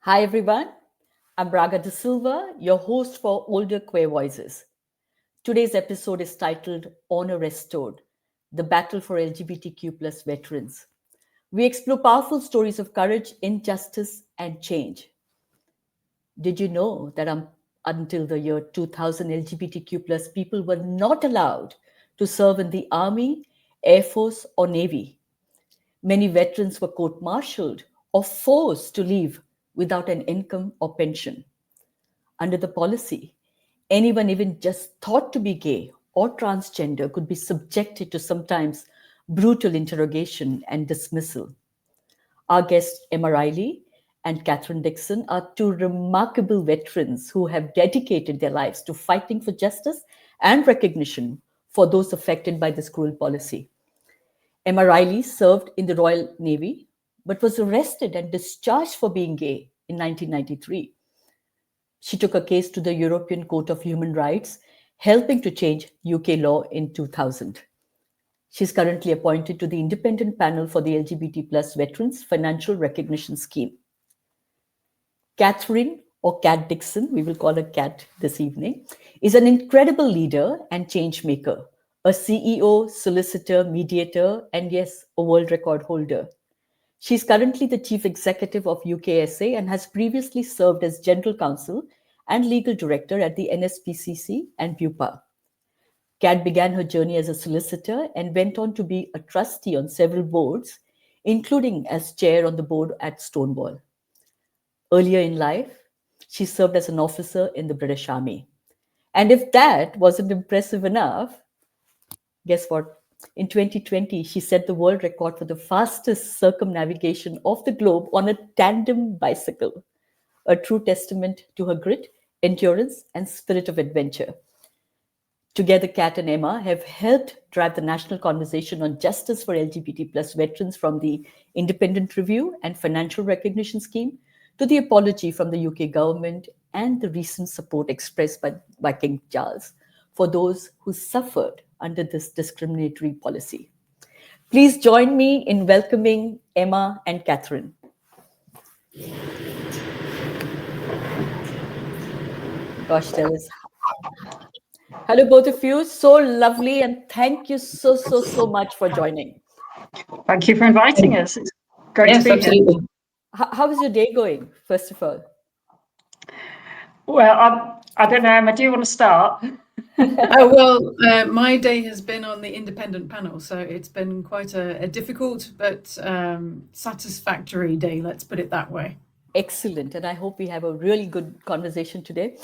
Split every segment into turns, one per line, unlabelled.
Hi everyone, I'm Braga de Silva, your host for Older Queer Voices. Today's episode is titled Honor Restored, the Battle for LGBTQ plus Veterans. We explore powerful stories of courage, injustice, and change. Did you know that until the year 2000, LGBTQ plus people were not allowed to serve in the Army, Air Force, or Navy? Many veterans were court-martialed or forced to leave without an income or pension. Under the policy, anyone even just thought to be gay or transgender could be subjected to sometimes brutal interrogation and dismissal. Our guests, Emma Riley and Catherine Dixon, are two remarkable veterans who have dedicated their lives to fighting for justice and recognition for those affected by this cruel policy. Emma Riley served in the Royal Navy but was arrested and discharged for being gay in 1993. She took a case to the European Court of Human Rights, helping to change UK law in 2000. She's currently appointed to the independent panel for the LGBT plus Veterans Financial Recognition Scheme. Catherine, or Cat Dixon, we will call her Cat this evening, is an incredible leader and change maker, a CEO, solicitor, mediator, and yes, a world record holder. She's currently the chief executive of UKSA and has previously served as General Counsel and legal director at the NSPCC and BUPA. Kat began her journey as a solicitor and went on to be a trustee on several boards, including as chair on the board at Stonewall. Earlier in life, she served as an officer in the British Army. And if that wasn't impressive enough, guess what? In 2020, she set the world record for the fastest circumnavigation of the globe on a tandem bicycle, a true testament to her grit, endurance, and spirit of adventure. Together, Kat and Emma have helped drive the national conversation on justice for LGBT plus veterans, from the Independent Review and Financial Recognition Scheme to the apology from the UK government and the recent support expressed by King Charles for those who suffered under this discriminatory policy. Please join me in welcoming Emma and Catherine. Gosh, there is. Hello, both of you. So lovely, and thank you so much for joining.
Thank you for inviting us. It's great to be here.
How is your day going, first of all?
Well, I don't know, Emma, do you want to start?
My day has been on the independent panel, so it's been quite a difficult but satisfactory day, let's put it that way.
Excellent, and I hope we have a really good conversation today.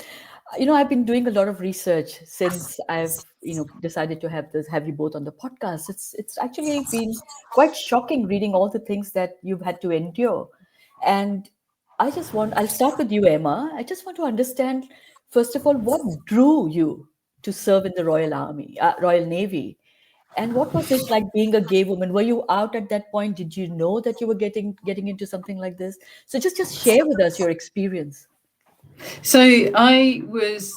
I've been doing a lot of research since I've, decided to have you both on the podcast. It's actually been quite shocking reading all the things that you've had to endure. And I'll start with you, Emma. I just want to understand, first of all, what drew you to serve in the Royal Navy? And what was it like being a gay woman? Were you out at that point? Did you know that you were getting into something like this? So just share with us your experience.
So I was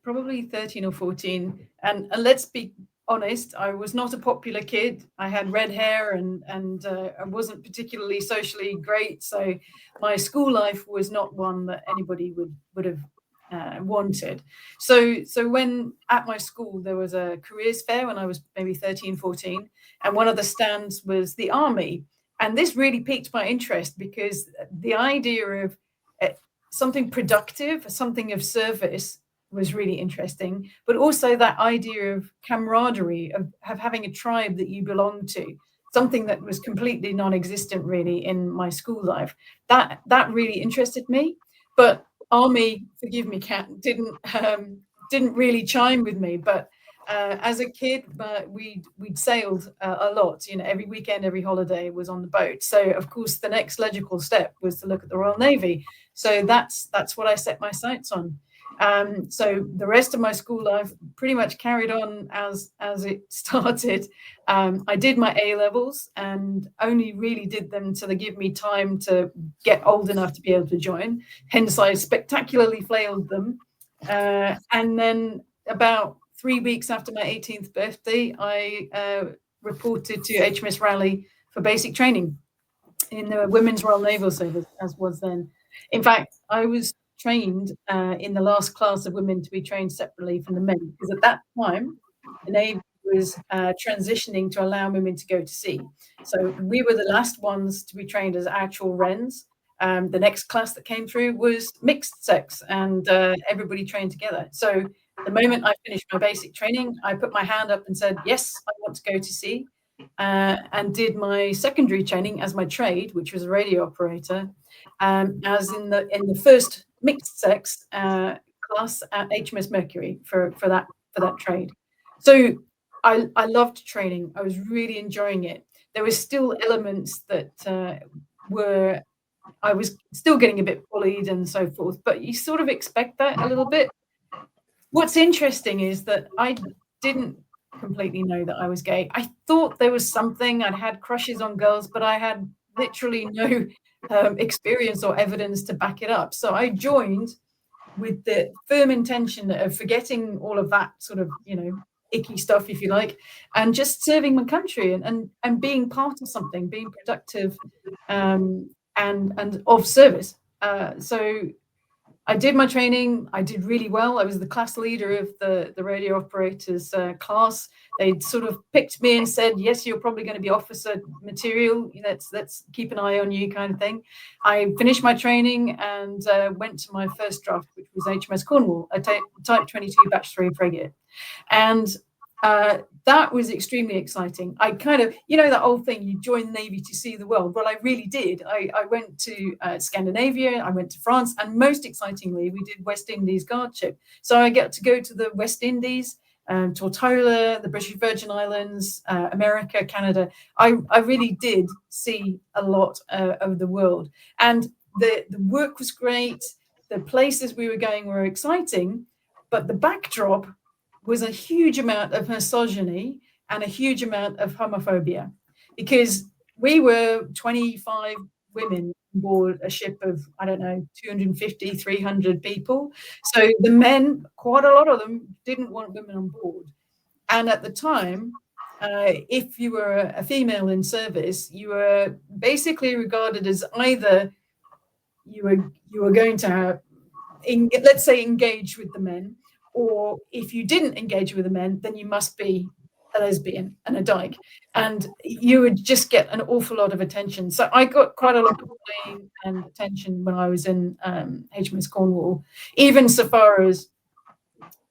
probably 13 or 14, and let's be honest, I was not a popular kid. I had red hair and I wasn't particularly socially great. So my school life was not one that anybody would have wanted. So when at my school there was a careers fair when I was maybe 13, 14, and one of the stands was the Army. And this really piqued my interest because the idea of something productive, something of service was really interesting, but also that idea of camaraderie, of having a tribe that you belong to, something that was completely non-existent really in my school life. That really interested me. But Army, forgive me, Kat, didn't really chime with me. But as a kid, we'd sailed a lot. Every weekend, every holiday was on the boat. So of course, the next logical step was to look at the Royal Navy. So that's what I set my sights on. So the rest of my school life pretty much carried on as it started. I did my A-levels and only really did them to give me time to get old enough to be able to join. Hence, I spectacularly failed them. And then about 3 weeks after my 18th birthday, I reported to HMS Raleigh for basic training in the Women's Royal Naval Service, as was then In fact, I was trained in the last class of women to be trained separately from the men, because at that time, the Navy was transitioning to allow women to go to sea. So we were the last ones to be trained as actual Wrens. The next class that came through was mixed sex, and everybody trained together. So the moment I finished my basic training, I put my hand up and said, yes, I want to go to sea, and did my secondary training as my trade, which was a radio operator, as in the first mixed sex class at HMS Mercury for that trade. So I loved training. I was really enjoying it. There were still elements that I was still getting a bit bullied and so forth, but you sort of expect that a little bit. What's interesting is that I didn't completely know that I was gay. I thought there was something. I'd had crushes on girls, but I had literally no experience or evidence to back it up. So I joined with the firm intention of forgetting all of that sort of, icky stuff, if you like, and just serving my country and being part of something, being productive, and of service. So I did my training. I did really well. I was the class leader of the radio operators class. They'd sort of picked me and said, yes, you're probably going to be officer material. Let's keep an eye on you, kind of thing. I finished my training and went to my first draft, which was HMS Cornwall, a Type 22 Batch 3 frigate. And that was extremely exciting. I kind of, that old thing, you join the Navy to see the world. Well, I really did. I went to Scandinavia, I went to France, and most excitingly, we did West Indies guardship. So I get to go to the West Indies, Tortola, the British Virgin Islands, America, Canada. I really did see a lot of the world. And the work was great. The places we were going were exciting, but the backdrop was a huge amount of misogyny and a huge amount of homophobia, because we were 25 women on board a ship of, 250, 300 people. So the men, quite a lot of them, didn't want women on board. And at the time, if you were a female in service, you were basically regarded as either you were going to, let's say, engage with the men, or if you didn't engage with the men, then you must be a lesbian and a dyke, and you would just get an awful lot of attention. So I got quite a lot of bullying and attention when I was in HMS Cornwall, even so far as,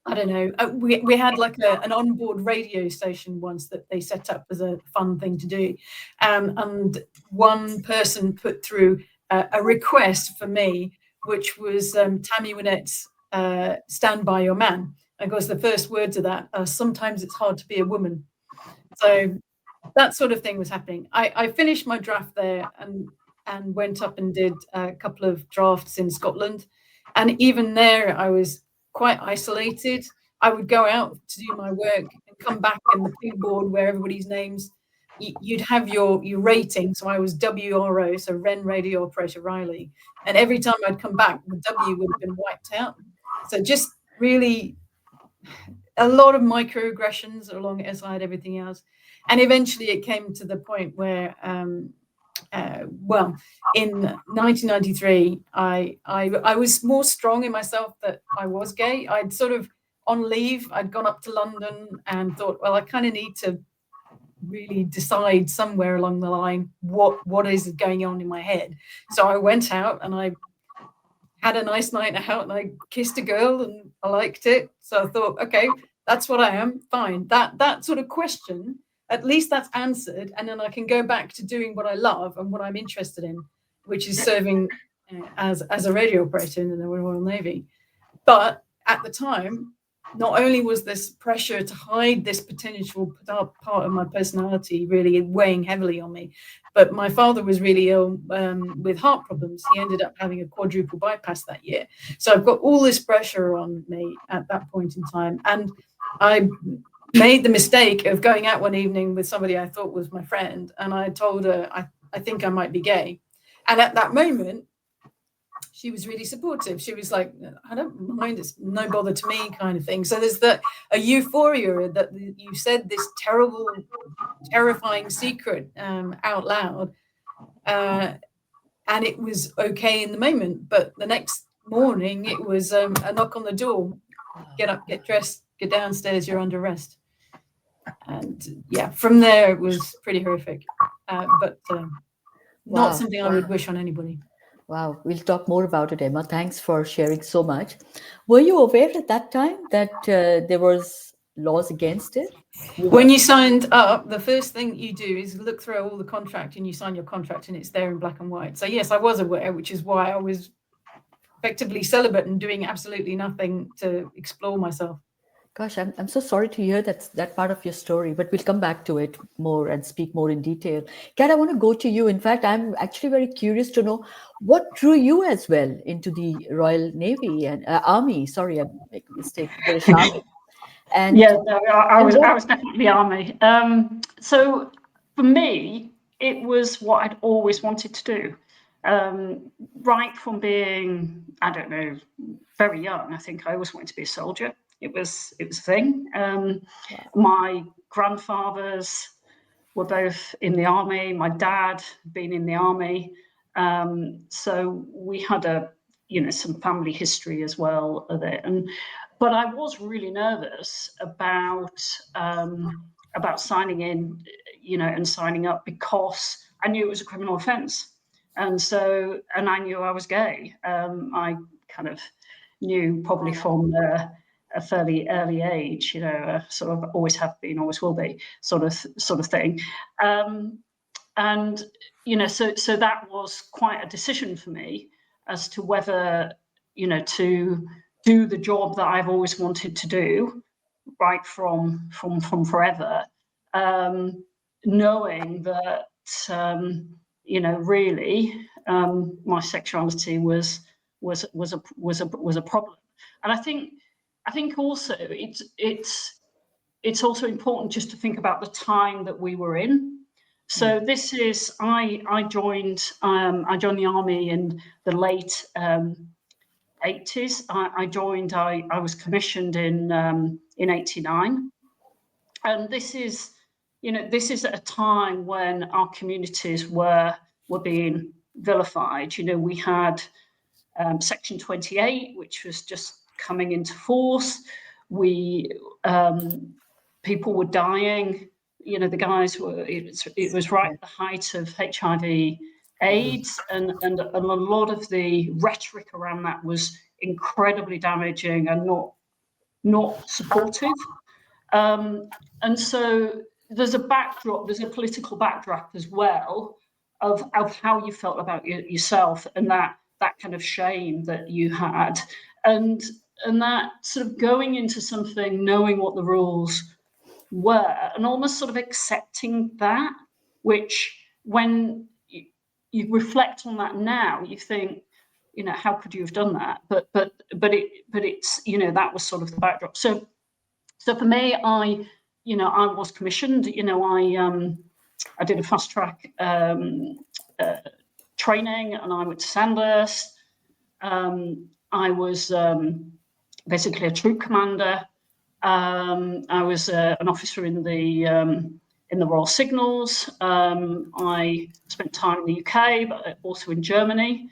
we had like an onboard radio station once that they set up as a fun thing to do, and one person put through a request for me, which was Tammy Wynette's Stand By Your Man. And of course, the first words of that are, sometimes it's hard to be a woman. So that sort of thing was happening. I finished my draft there and went up and did a couple of drafts in Scotland. And even there, I was quite isolated. I would go out to do my work and come back, and the big board where everybody's names, you'd have your rating. So I was WRO, so Wren Radio Operator Riley. And every time I'd come back, the W would have been wiped out. So just really a lot of microaggressions alongside everything else. And eventually it came to the point where, in 1993, I was more strong in myself that I was gay. I'd sort of, on leave, I'd gone up to London and thought, well, I kind of need to really decide somewhere along the line what is going on in my head. So I went out and I had a nice night out and I kissed a girl and I liked it. So I thought, okay, that's what I am, fine. That sort of question, at least that's answered, and then I can go back to doing what I love and what I'm interested in, which is serving as a radio operator in the Royal Navy. But at the time, not only was this pressure to hide this potential part of my personality really weighing heavily on me, but my father was really ill with heart problems. He ended up having a quadruple bypass that year. So I've got all this pressure on me at that point in time. And I made the mistake of going out one evening with somebody I thought was my friend. And I told her, I think I might be gay. And at that moment, she was really supportive. She was like, I don't mind, it's no bother to me, kind of thing. So there's a euphoria that you said this terrible, terrifying secret out loud. and it was okay in the moment, but the next morning it was a knock on the door. Get up, get dressed, get downstairs, you're under arrest. And yeah, from there it was pretty horrific, but not something I would wish on anybody.
Wow, we'll talk more about it, Emma. Thanks for sharing so much. Were you aware at that time that there was laws against it?
When you signed up, the first thing you do is look through all the contract, and you sign your contract, and it's there in black and white. So yes, I was aware, which is why I was effectively celibate and doing absolutely nothing to explore myself.
Gosh, I'm so sorry to hear that part of your story, but we'll come back to it more and speak more in detail. Kat, I want to go to you. In fact, I'm actually very curious to know what drew you as well into the Royal Navy and Army. Sorry, I make a mistake, British Army.
And yeah, no, I was definitely Army. So for me, it was what I'd always wanted to do. Right from being, I don't know, very young, I think I always wanted to be a soldier. It was a thing. My grandfathers were both in the Army. My dad had been in the Army. So we had some family history as well of it. But I was really nervous about signing in, and signing up, because I knew it was a criminal offence. And I knew I was gay. I kind of knew probably from a fairly early age, sort of always have been, always will be, sort of thing. So that was quite a decision for me as to whether, to do the job that I've always wanted to do, right from forever, knowing that really my sexuality was a problem. And I think also it's also important just to think about the time that we were in. So this is I joined the Army in the late 80s. I was commissioned in 89, and this is at a time when our communities were being vilified. We had Section 28, which was just coming into force. People were dying. The guys were. It was right at the height of HIV, AIDS, and a lot of the rhetoric around that was incredibly damaging and not supportive. And so there's a backdrop. There's a political backdrop as well of how you felt about yourself, and that kind of shame that you had, and that sort of going into something, knowing what the rules were, and almost sort of accepting that, which when you reflect on that now, you think, how could you have done that? But it's, that was sort of the backdrop. So for me, I was commissioned. I did a fast track training, and I went to Sandhurst. I was basically a troop commander. I was an officer in the Royal Signals. I spent time in the UK, but also in Germany,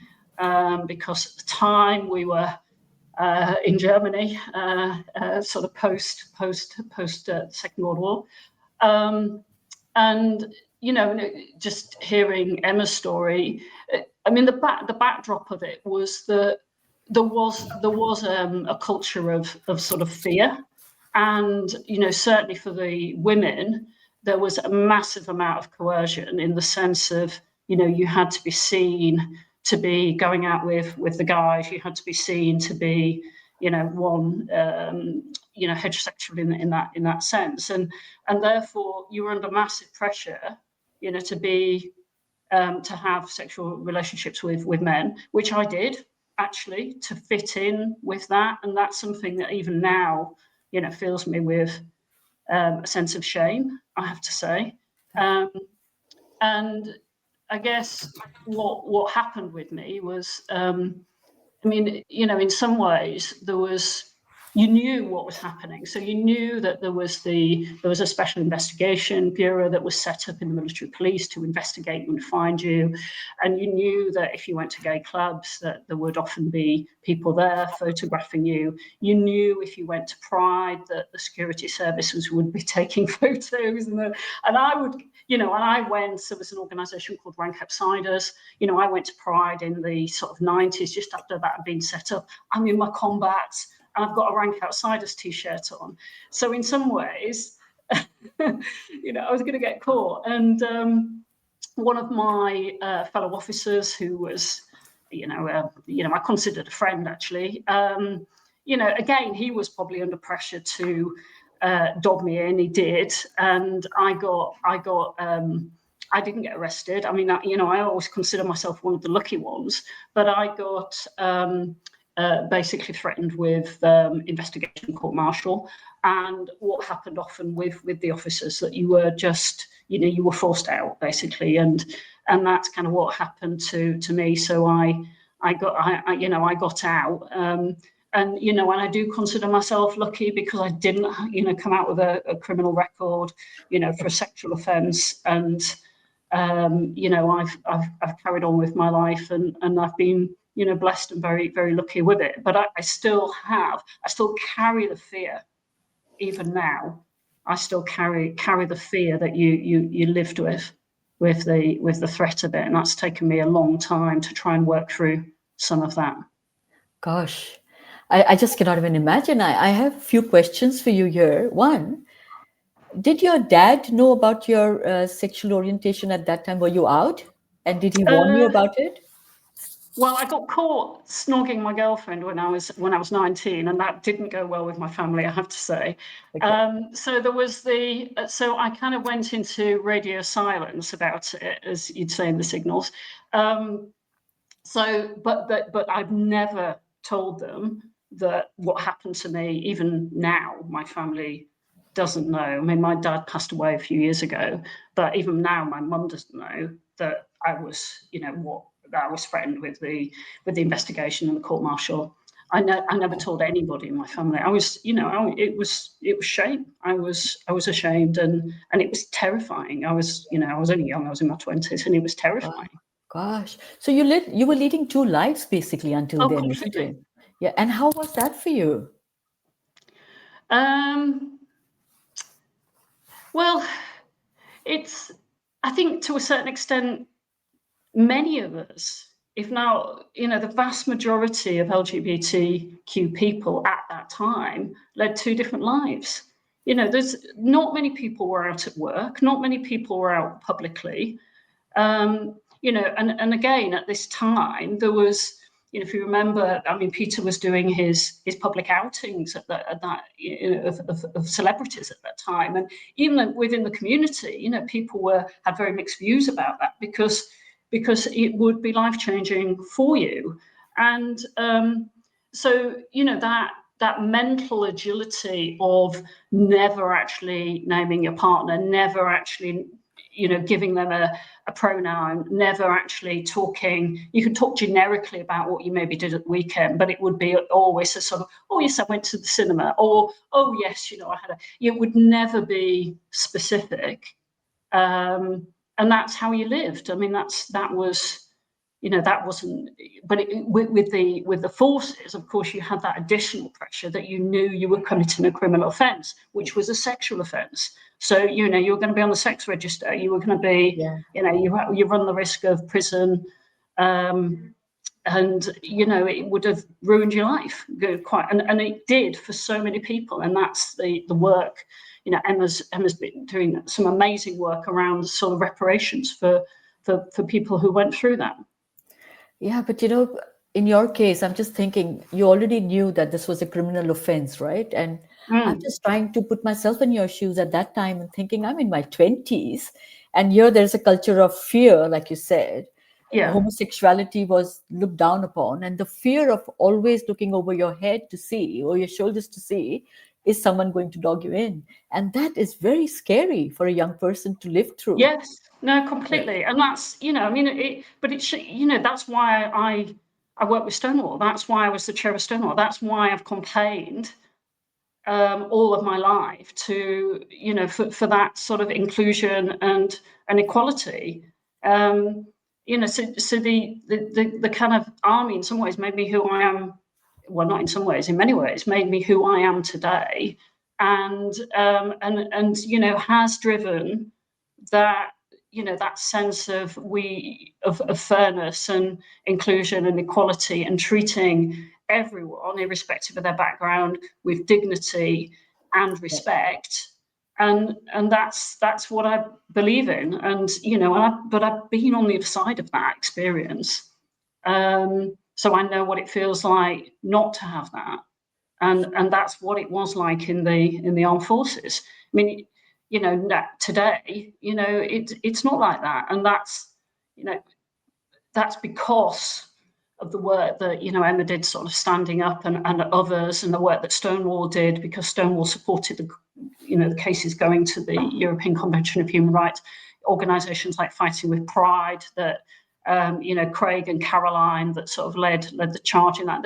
because at the time we were in Germany, sort of post Second World War, and just hearing Emma's story. I mean, the backdrop of it was that there was a culture of sort of fear. And, certainly for the women, there was a massive amount of coercion, in the sense of, you had to be seen to be going out with the guys. You had to be seen to be, heterosexual in that sense. And therefore you were under massive pressure, to be, to have sexual relationships with men, which I did, actually, to fit in with that. And that's something that even now, fills me with a sense of shame, I have to say. And I guess what happened with me was, in some ways there was you knew what was happening. So you knew that there was a special investigation bureau that was set up in the military police to investigate you and find you. And you knew that if you went to gay clubs, that there would often be people there photographing you. You knew if you went to Pride that the security services would be taking photos. And I would, and I went, there was an organisation called Rank Outsiders. I went to Pride in the sort of 90s, just after that had been set up. I'm in my combats. And I've got a Rank Outsiders t-shirt on. So in some ways, I was going to get caught. And one of my fellow officers, who was, I considered a friend actually, again, he was probably under pressure to dob me in. He did. And I didn't get arrested. I mean, I always consider myself one of the lucky ones, but I got basically threatened with investigation, court-martial. And what happened often with the officers, that you were just, you were forced out basically, and that's kind of what happened to me. So I got out, and and I do consider myself lucky because I didn't come out with a criminal record for a sexual offence, and I've carried on with my life, and I've been blessed and very, very lucky with it. But I still carry the fear, even now. I still carry the fear that you lived with the threat of it, and that's taken me a long time to try and work through some of that.
Gosh, I just cannot even imagine. I have a few questions for you here. One, did your dad know about your sexual orientation at that time? Were you out? And did he warn you about it?
Well, I got caught snogging my girlfriend when I was 19, and that didn't go well with my family, I have to say. Okay. So there was so I kind of went into radio silence about it, as you'd say in the signals. But I've never told them that what happened to me. Even now, my family doesn't know. I mean, my dad passed away a few years ago, but even now, my mum doesn't know that I was, that I was threatened with the investigation and the court-martial. I never told anybody in my family. I was, it was shame. I was ashamed, and it was terrifying. I was only young. I was in my 20s, and it was terrifying.
Gosh, so you were leading two lives basically until then, isn't it? Yeah, and how was that for you?
Well, I think to a certain extent, many of us, if not, the vast majority of LGBTQ people at that time led two different lives. There's not many people were out at work, not many people were out publicly. And again, at this time, there was, if you remember, I mean, Peter was doing his public outings of celebrities at that time. And even within the community, people had very mixed views about that because it would be life-changing for you. And so, that mental agility of never actually naming your partner, never actually giving them a pronoun, never actually talking. You can talk generically about what you maybe did at the weekend, but it would be always a sort of, oh yes, I went to the cinema, or oh yes, I had it would never be specific. And that's how you lived. I mean, that was, that wasn't, but with the forces, of course, you had that additional pressure that you knew you were committing a criminal offence, which was a sexual offence. So, you were going to be on the sex register. You were going to be, you run the risk of prison, and, it would have ruined your life and it did for so many people. And that's the work, Emma's been doing some amazing work around sort of reparations for people who went through that.
Yeah, but in your case, I'm just thinking, you already knew that this was a criminal offense, right? And I'm just trying to put myself in your shoes at that time and thinking, I'm in my 20s, and here there's a culture of fear, like you said. Yeah. Homosexuality was looked down upon, and the fear of always looking over your head to see, or your shoulders to see, is someone going to dog you in? And that is very scary for a young person to live through.
Yes, no, completely. Yeah. And that's, that's why I work with Stonewall. That's why I was the chair of Stonewall. That's why I've complained all of my life to, you know, for that sort of inclusion and equality. You know, so the kind of army in some ways made me who I am. Well, not in some ways, in many ways, made me who I am today, and you know, has driven that, you know, that sense of fairness and inclusion and equality, and treating everyone, irrespective of their background, with dignity and respect. And that's what I believe in. And, you know, but I've been on the other side of that experience. So I know what it feels like not to have that. And that's what it was like in the armed forces. I mean, you know, today, you know, it's not like that. And that's, you know, that's because of the work that, you know, Emma did, sort of standing up, and others, and the work that Stonewall did, because Stonewall supported the, you know, the cases going to the European Convention of Human Rights. Organisations like Fighting with Pride, that you know, Craig and Caroline, that sort of led the charge in that.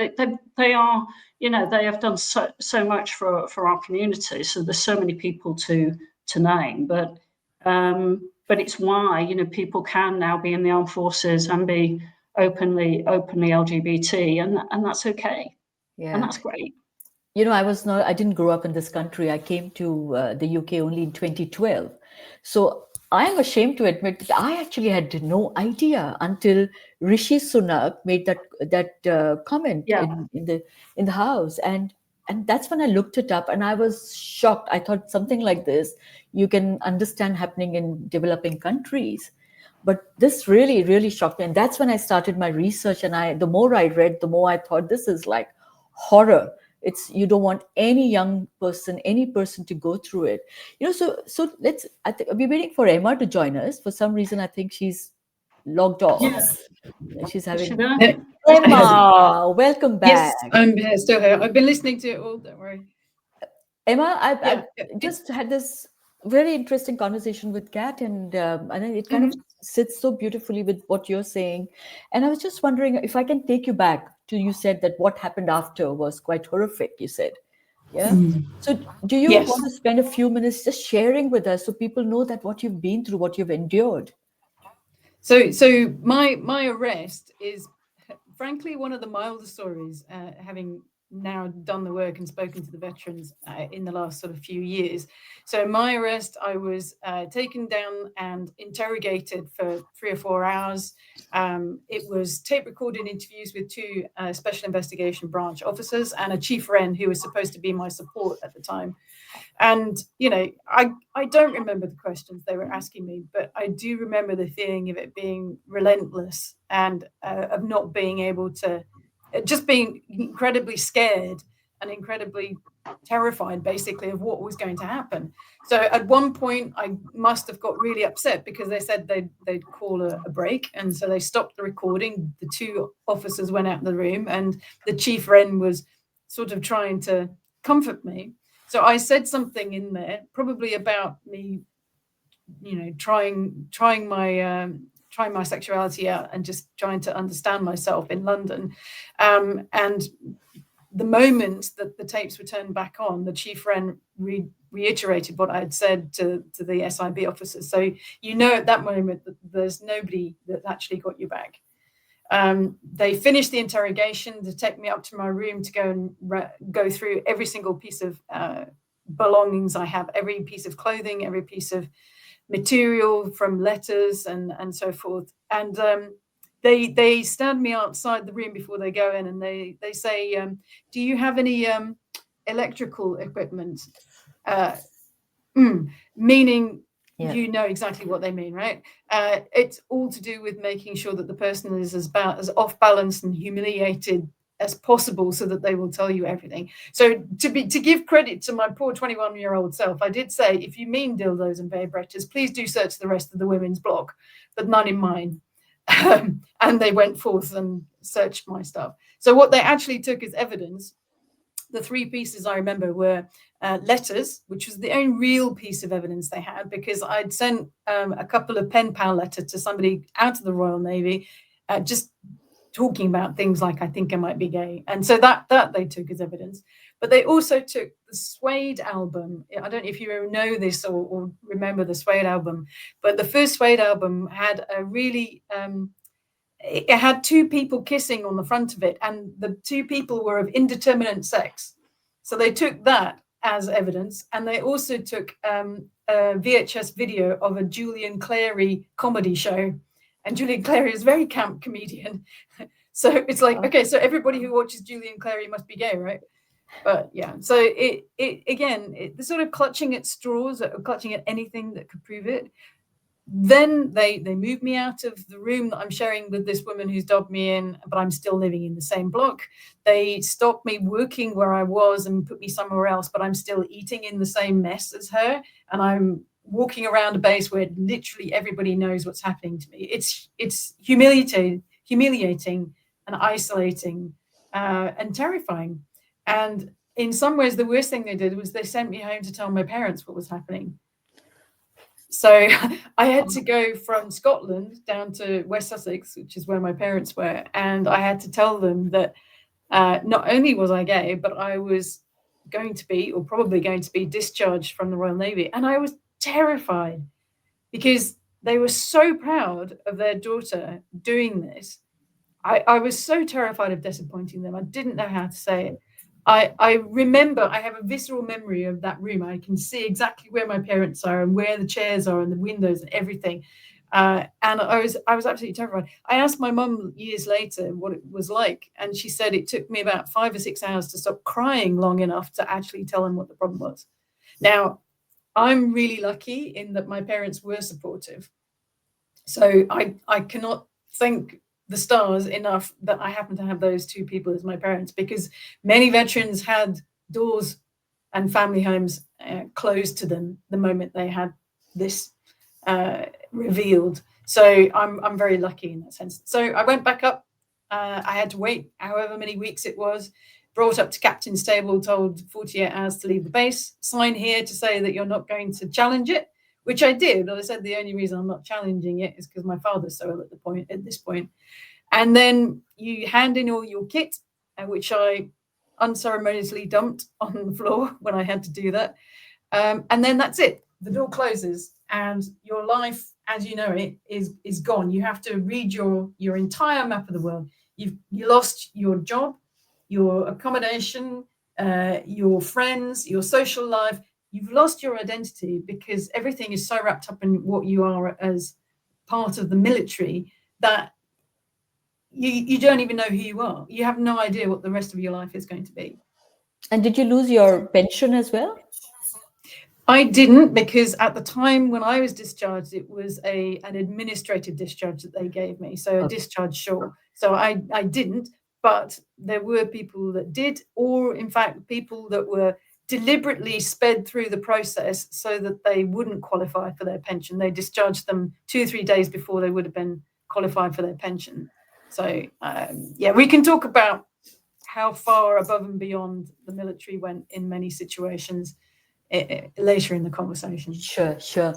They are, you know, they have done so much for our community. So there's so many people to name, but it's why, you know, people can now be in the armed forces and be openly LGBT, and that's okay.
Yeah.
And that's great.
You know, I didn't grow up in this country. I came to the UK only in 2012. So I am ashamed to admit that I actually had no idea until Rishi Sunak made that comment in the House, and that's when I looked it up, and I was shocked. I thought something like this you can understand happening in developing countries, but this really shocked me, and that's when I started my research. And the more I read, the more I thought, this is like horror. It's, you don't want any young person, any person to go through it. You know, so let's, we're waiting for Emma to join us. For some reason, I think she's logged off.
Yes.
She's having...
Yes.
Emma, welcome back.
Yes, I'm here, still here. I've been listening to it all, don't worry.
Emma, I just had this very interesting conversation with Kat, and it kind of sits so beautifully with what you're saying. And I was just wondering if I can take you back to, you said that what happened after was quite horrific, you said. Yeah. So do you want to spend a few minutes just sharing with us so people know that what you've been through, what you've endured?
So my arrest is frankly one of the milder stories, having now done the work and spoken to the veterans in the last sort of few years. So my arrest, I was taken down and interrogated for 3 or 4 hours. It was tape recorded interviews with 2 special investigation branch officers and a chief wren who was supposed to be my support at the time. And, you know, I don't remember the questions they were asking me, but I do remember the feeling of it being relentless, and of not being able to, just being incredibly scared and incredibly terrified, basically, of what was going to happen. So at one point, I must have got really upset because they said they'd call a break. And so they stopped the recording. The 2 officers went out of the room, and the chief wren was sort of trying to comfort me. So I said something in there, probably about me, you know, trying my sexuality out and just trying to understand myself in London. And the moment that the tapes were turned back on, the chief wren reiterated what I had said to the SIB officers. So, you know, at that moment that there's nobody that actually got you back. They finished the interrogation to take me up to my room to go and go through every single piece of belongings I have, every piece of clothing, every piece of material, from letters and so forth. And they stand me outside the room before they go in, and they say, do you have any electrical equipment? Meaning, you know exactly what they mean, right? It's all to do with making sure that the person is as off balance and humiliated as possible, so that they will tell you everything. So to give credit to my poor 21-year-old self, I did say, if you mean dildos and vibrators, please do search the rest of the women's block, but none in mine. And they went forth and searched my stuff. So what they actually took as evidence, the 3 pieces I remember were letters, which was the only real piece of evidence they had, because I'd sent a couple of pen pal letters to somebody out of the Royal Navy, just talking about things like, I think I might be gay. And so that they took as evidence. But they also took the the Suede album. I don't know if you know this or remember the Suede album, but the first Suede album had a really, it had two people kissing on the front of it, and the two people were of indeterminate sex. So they took that as evidence, and they also took a VHS video of a Julian Clary comedy show. And Julian Clary is a very camp comedian. So it's like, okay, so everybody who watches Julian Clary must be gay, right? But yeah, so it the sort of clutching at straws, or clutching at anything that could prove it. Then they moved me out of the room that I'm sharing with this woman who's dobbed me in, but I'm still living in the same block. They stopped me working where I was and put me somewhere else, but I'm still eating in the same mess as her. And I'm walking around a base where literally everybody knows what's happening to me. It's humiliating and isolating and terrifying. And in some ways, the worst thing they did was they sent me home to tell my parents what was happening. So I had to go from Scotland down to West Sussex, which is where my parents were. And I had to tell them that not only was I gay, but I was going to be, or probably going to be, discharged from the Royal Navy. And I was terrified because they were so proud of their daughter doing this. I was so terrified of disappointing them. I didn't know how to say it. I remember, I have a visceral memory of that room. I can see exactly where my parents are and where the chairs are and the windows and everything. And I was absolutely terrified. I asked my mum years later what it was like, and she said it took me about 5 or 6 hours to stop crying long enough to actually tell them what the problem was. Now, I'm really lucky in that my parents were supportive. So I cannot thank the stars enough that I happen to have those two people as my parents, because many veterans had doors and family homes closed to them the moment they had this revealed. So I'm very lucky in that sense. So I went back up. I had to wait however many weeks it was, brought up to captain's table, told 48 hours to leave the base, sign here to say that you're not going to challenge it, which I did. I said the only reason I'm not challenging it is because my father's so ill at this point. And then you hand in all your kit, which I unceremoniously dumped on the floor when I had to do that. And then that's it. The door closes and your life, as you know it, is gone. You have to read your entire map of the world. You lost your job, your accommodation, your friends, your social life. You've lost your identity because everything is so wrapped up in what you are as part of the military that you don't even know who you are. You have no idea what the rest of your life is going to be.
And did you lose your pension as well?
I didn't, because at the time when I was discharged, it was an administrative discharge that they gave me. So a discharge short. So I didn't, but there were people that did, or in fact, people that were deliberately sped through the process so that they wouldn't qualify for their pension. They discharged them 2 or 3 days before they would have been qualified for their pension. So yeah, we can talk about how far above and beyond the military went in many situations later in the conversation.
Sure.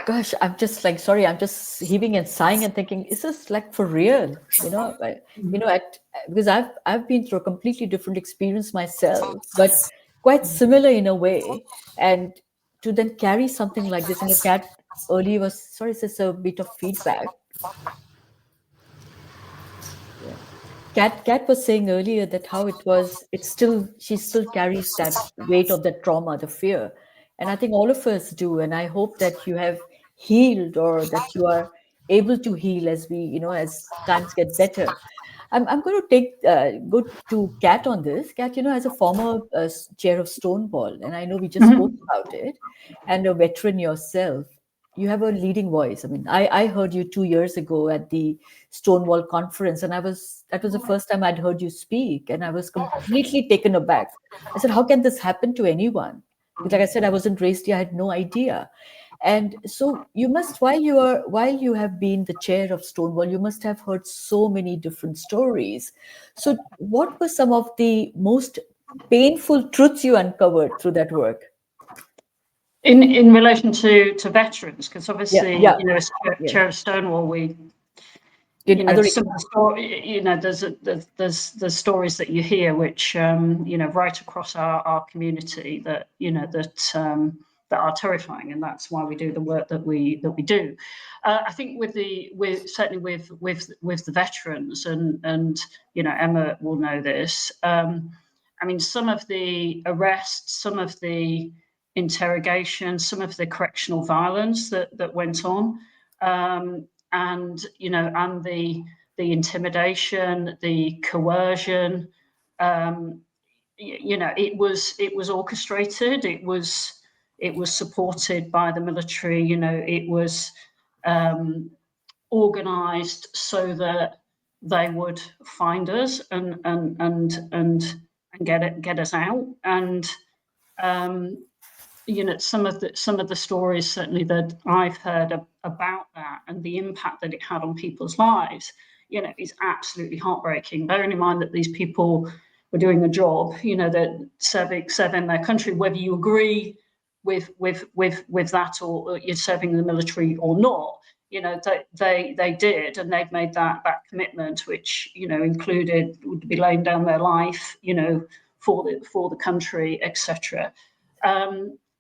Gosh, I'm just like, sorry, I'm just heaving and sighing and thinking, is this like for real? Because I've been through a completely different experience myself, but quite similar in a way. And to then carry something like this, and your cat earlier was, sorry, it's just a bit of feedback. Kat was saying earlier that how she still carries that weight of the trauma, the fear. And I think all of us do. And I hope that you have healed, or that you are able to heal as as times get better. I'm going to go to Kat on this. Kat, as a former chair of Stonewall, and I know we just spoke about it, and a veteran yourself, you have a leading voice. I mean, I heard you 2 years ago at the Stonewall conference, and that was the first time I'd heard you speak, and I was completely taken aback. I said, how can this happen to anyone? Because like I said, I wasn't raised here, I had no idea. And so you must, while you have been the chair of Stonewall, you must have heard so many different stories. So what were some of the most painful truths you uncovered through that work?
In relation to veterans, because obviously,
Yeah.
as chair of Stonewall, some of the story, there's stories that you hear which right across our community that that are terrifying, and that's why we do the work that we do. I think certainly with the veterans, and Emma will know this. I mean, some of the arrests, some of the interrogation, some of the correctional violence that went on. And the intimidation, the coercion, it was orchestrated. It was supported by the military. It was organized so that they would find us and get us out. And some of the stories certainly that I've heard about that and the impact that it had on people's lives, is absolutely heartbreaking. Bearing in mind that these people were doing a job, that serving their country, whether you agree with that or you're serving in the military or not, they did, and they've made that commitment, which included would be laying down their life, for the country, etc.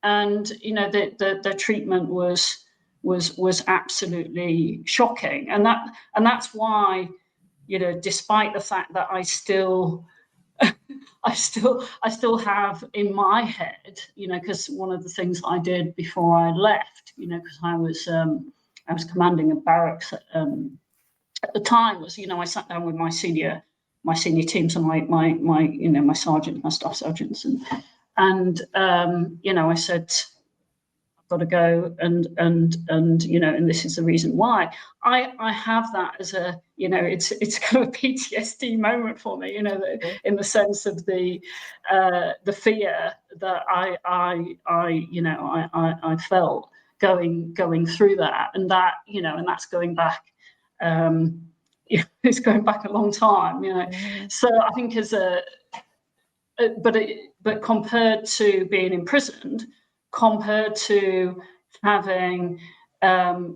And the treatment was absolutely shocking, and that's why, despite the fact that I still have in my head, because one of the things I did before I left, because I was commanding a barracks at the time, was I sat down with my senior teams and my sergeant, my staff sergeants, and I said, I've got to go, and this is the reason why. I have that as a, it's kind of a PTSD moment for me, in the sense of the fear that I felt going through that, and that, and that's going back. It's going back a long time, So I think but compared to being imprisoned, compared to having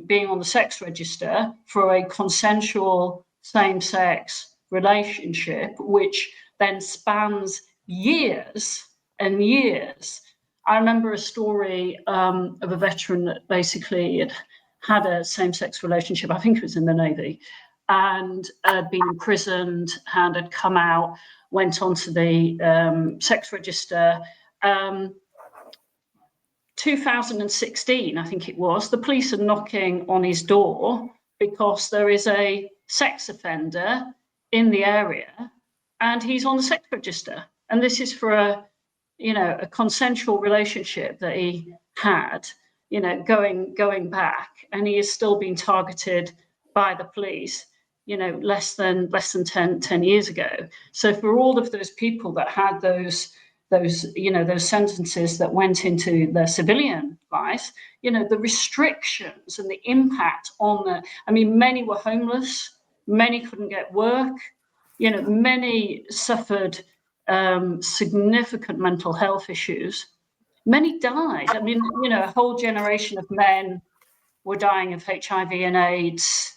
being on the sex register for a consensual same-sex relationship, which then spans years and years. I remember a story of a veteran that basically had a same-sex relationship. I think it was in the Navy, and had been imprisoned and had come out, went onto the sex register. 2016, I think it was, the police are knocking on his door because there is a sex offender in the area and he's on the sex register. And this is for a consensual relationship that he had, going back, and he is still being targeted by the police, less than 10 years ago. So for all of those people that had those sentences that went into their civilian life, the restrictions and the impact on many were homeless, many couldn't get work, many suffered significant mental health issues. Many died. A whole generation of men were dying of HIV and AIDS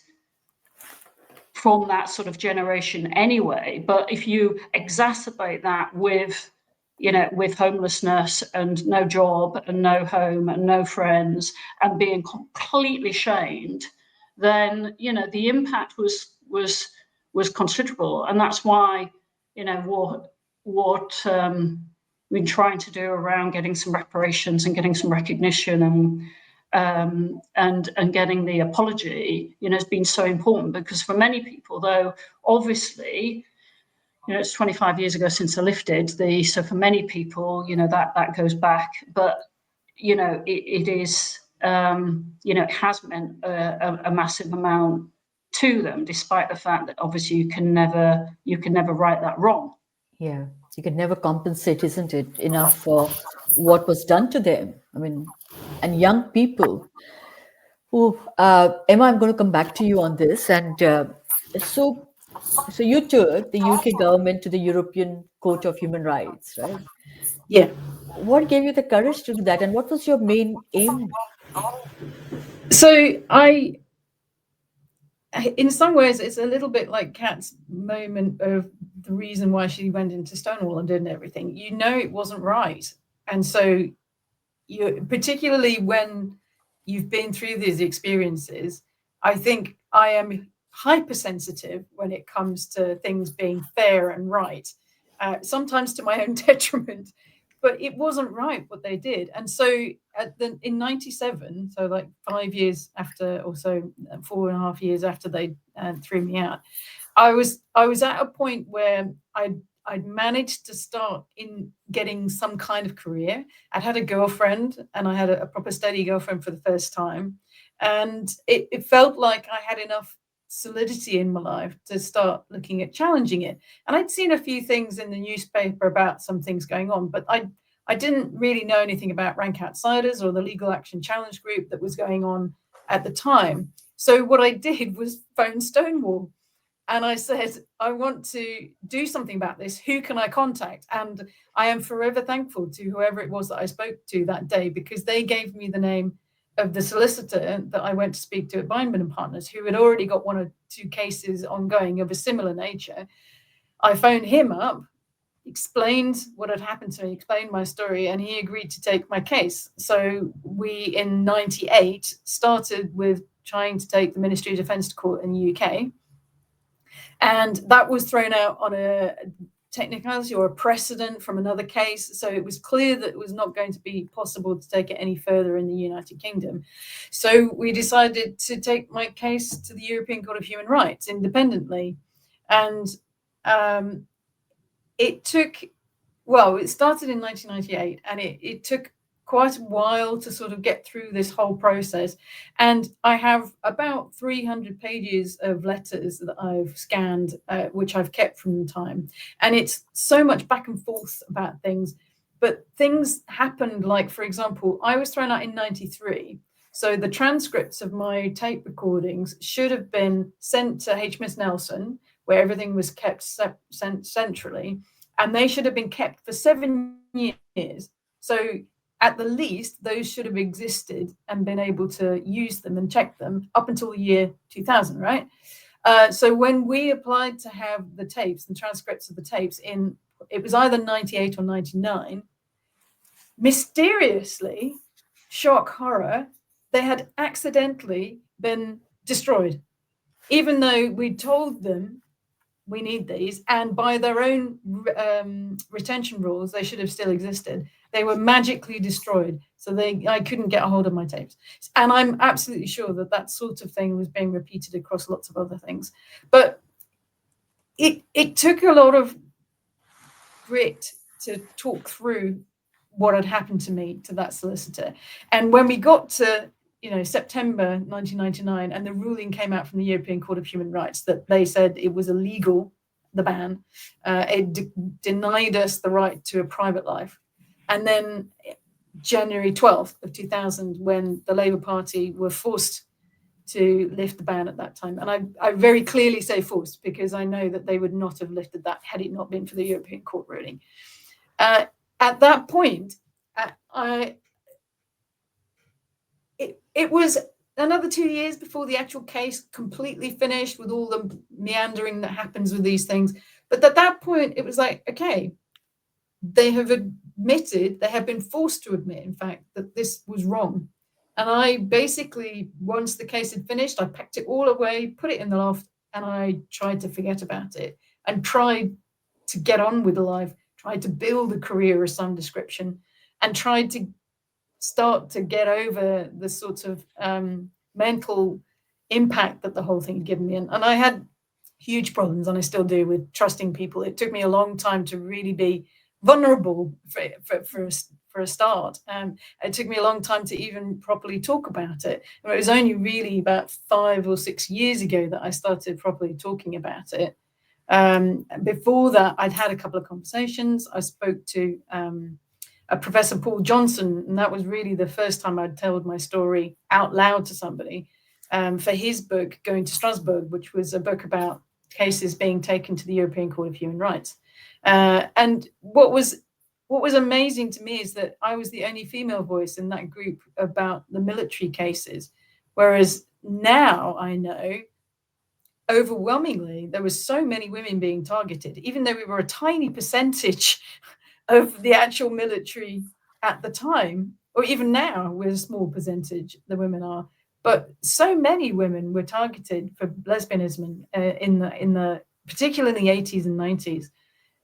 from that sort of generation anyway. But if you exacerbate that with homelessness and no job and no home and no friends and being completely shamed, then the impact was considerable. And that's why what we've been trying to do around getting some reparations and getting some recognition and getting the apology has been so important, because for many people, though obviously it's 25 years ago since I lifted so for many people, that goes back, but it is it has meant a massive amount to them, despite the fact that obviously you can never right that wrong.
Yeah, you can never compensate, isn't it, enough for what was done to them? And young people who, Emma, I'm going to come back to you on this. And so you took the UK government to the European Court of Human Rights, right?
Yeah.
What gave you the courage to do that, and what was your main aim?
So in some ways, it's a little bit like Kat's moment of the reason why she went into Stonewall and did everything. You know, it wasn't right. And so you, particularly when you've been through these experiences, I think I am hypersensitive when it comes to things being fair and right, sometimes to my own detriment. But it wasn't right what they did. And so in 97, so like 5 years after, or so 4.5 years after they threw me out, I was at a point where I'd managed to start in getting some kind of career. I'd had a girlfriend, and I had a proper steady girlfriend for the first time. And it felt like I had enough solidity in my life to start looking at challenging it. And I'd seen a few things in the newspaper about some things going on, but I didn't really know anything about Rank Outsiders or the Legal Action Challenge group that was going on at the time. So what I did was phone Stonewall. And I said, I want to do something about this. Who can I contact? And I am forever thankful to whoever it was that I spoke to that day, because they gave me the name of the solicitor that I went to speak to at Bindman and Partners, who had already got 1 or 2 cases ongoing of a similar nature. I phoned him up, explained what had happened to me, explained my story, and he agreed to take my case. So we, in 98, started with trying to take the Ministry of Defence to court in the UK. And that was thrown out on a technicality or a precedent from another case. So it was clear that it was not going to be possible to take it any further in the United Kingdom. So we decided to take my case to the European Court of Human Rights independently. And it started in 1998, and it took quite a while to sort of get through this whole process. And I have about 300 pages of letters that I've scanned, which I've kept from the time. And it's so much back and forth about things. But things happened, like, for example, I was thrown out in 93. So the transcripts of my tape recordings should have been sent to HMS Nelson, where everything was kept sent centrally. And they should have been kept for 7 years. So at the least, those should have existed and been able to use them and check them up until the year 2000, right? So when we applied to have the tapes and transcripts of the tapes in, it was either 98 or 99, mysteriously, shock, horror, they had accidentally been destroyed, even though we told them we need these, and by their own retention rules, they should have still existed. They were magically destroyed, so I couldn't get a hold of my tapes. And I'm absolutely sure that that sort of thing was being repeated across lots of other things. But it took a lot of grit to talk through what had happened to me to that solicitor. And when we got to September 1999, and the ruling came out from the European Court of Human Rights that they said it was illegal, the ban. It denied us the right to a private life. And then January 12th of 2000, when the Labour Party were forced to lift the ban at that time. And I very clearly say forced, because I know that they would not have lifted that had it not been for the European Court ruling. At that point, it was another 2 years before the actual case completely finished, with all the meandering that happens with these things. But at that point, it was like, okay, they have admitted, they have been forced to admit, in fact, that this was wrong. And I basically, once the case had finished, I packed it all away, put it in the loft, and I tried to forget about it and tried to get on with life, tried to build a career of some description, and tried to start to get over the sort of mental impact that the whole thing had given me. And I had huge problems, and I still do, with trusting people. It took me a long time to really be vulnerable for a start. It took me a long time to even properly talk about it. And it was only really about 5 or 6 years ago that I started properly talking about it. Before that, I'd had a couple of conversations. I spoke to Professor Paul Johnson, and that was really the first time I'd told my story out loud to somebody, for his book, Going to Strasbourg, which was a book about cases being taken to the European Court of Human Rights. And what was amazing to me is that I was the only female voice in that group about the military cases, whereas now I know overwhelmingly, there was so many women being targeted, even though we were a tiny percentage of the actual military at the time, or even now, we're a small percentage, the women are. But so many women were targeted for lesbianism in the particularly in the 80s and 90s.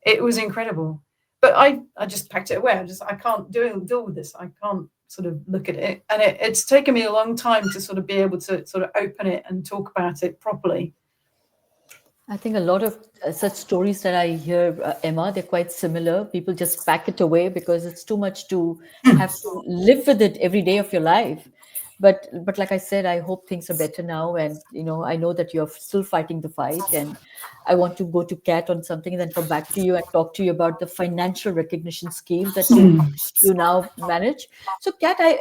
It was incredible. But I just packed it away. I can't deal with this. I can't sort of look at it. And it's taken me a long time to sort of be able to sort of open it and talk about it properly.
I think a lot of such stories that I hear, Emma, they're quite similar. People just pack it away because it's too much to have to live with it every day of your life. But like I said, I hope things are better now, and I know that you're still fighting the fight. And I want to go to Kat on something, and then come back to you and talk to you about the financial recognition scheme that you now manage. So, Kat, I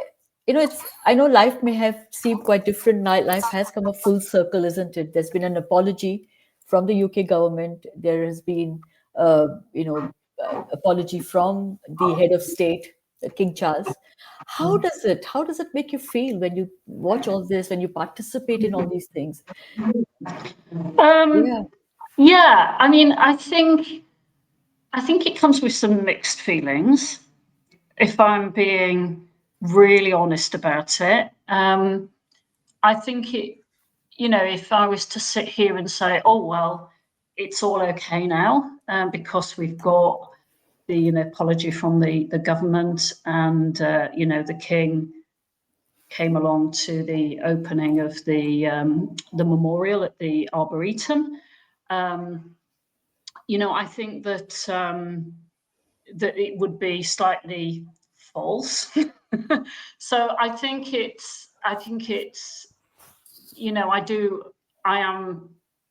know life may have seemed quite different. Life has come a full circle, isn't it? There's been an apology from the UK government. There has been, apology from the head of state, King Charles. How does it make you feel when you watch all this, when you participate in all these things?
Yeah, I mean, I think it comes with some mixed feelings, if I'm being really honest about it. I think if I was to sit here and say, oh, well, it's all okay now, because we've got the apology from the government, and the King came along to the opening of the memorial at the Arboretum. I think that that it would be slightly false. So I think it's I am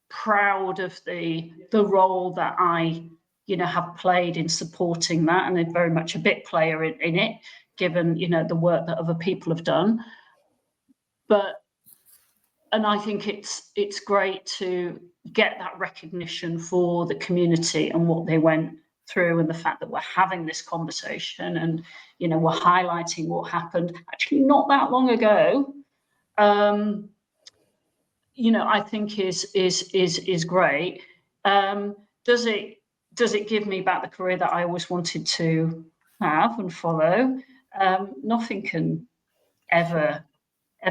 proud of the role that I have played in supporting that, and I'm very much a bit player in it, given the work that other people have done. And I think it's great to get that recognition for the community and what they went through, and the fact that we're having this conversation, and we're highlighting what happened actually not that long ago. I think is great. Does it give me back the career that I always wanted to have and follow? Nothing can ever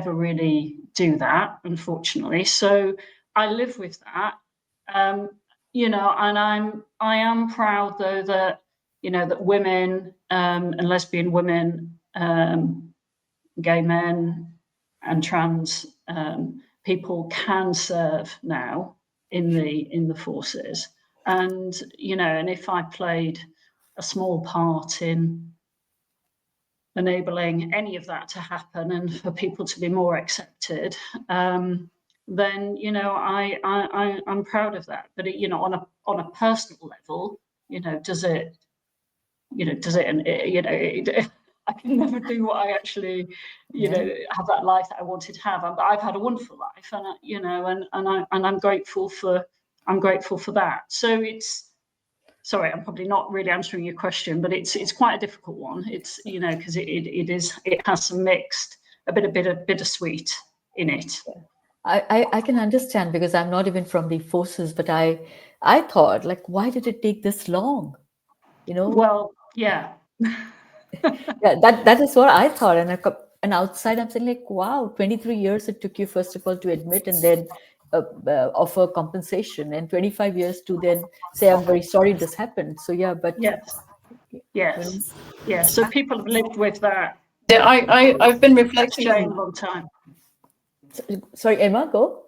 really do that, unfortunately. So I live with that. And I am proud, though, that that women, and lesbian women, gay men, and trans people can serve now in the forces. And and if I played a small part in enabling any of that to happen, and for people to be more accepted, then I'm proud of that. But on a personal level, does it I can never do what I actually have that life that I wanted to have. I've had a wonderful life, and I'm grateful for that. So it's, sorry, I'm probably not really answering your question, but it's quite a difficult one. It's because it has some mixed, a bit of bittersweet in it.
I can understand, because I'm not even from the forces, but I thought, like, why did it take this long?
Well, yeah.
Yeah, that is what I thought. And outside, I'm saying, like, wow, 23 years it took you, first of all, to admit, and then offer compensation, and 25 years to then say, I'm very sorry this happened. So yeah, but
yes. So people have lived with that.
Yeah, I've been reflecting
on a long time.
Sorry, Emma, go.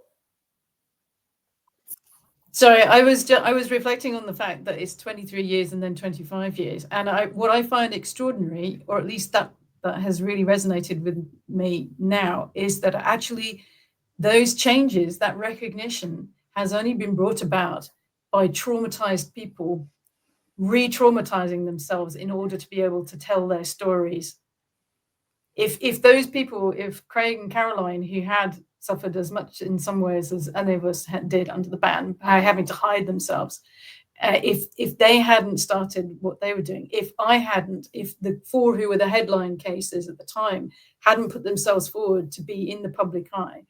Sorry, I was reflecting on the fact that it's 23 years and then 25 years. And what I find extraordinary, or at least that has really resonated with me now, is that actually those changes, that recognition, has only been brought about by traumatized people re-traumatizing themselves in order to be able to tell their stories. If those people, if Craig and Caroline, who had suffered as much in some ways as any of us did under the ban, having to hide themselves, if they hadn't started what they were doing, if the four who were the headline cases at the time hadn't put themselves forward to be in the public eye,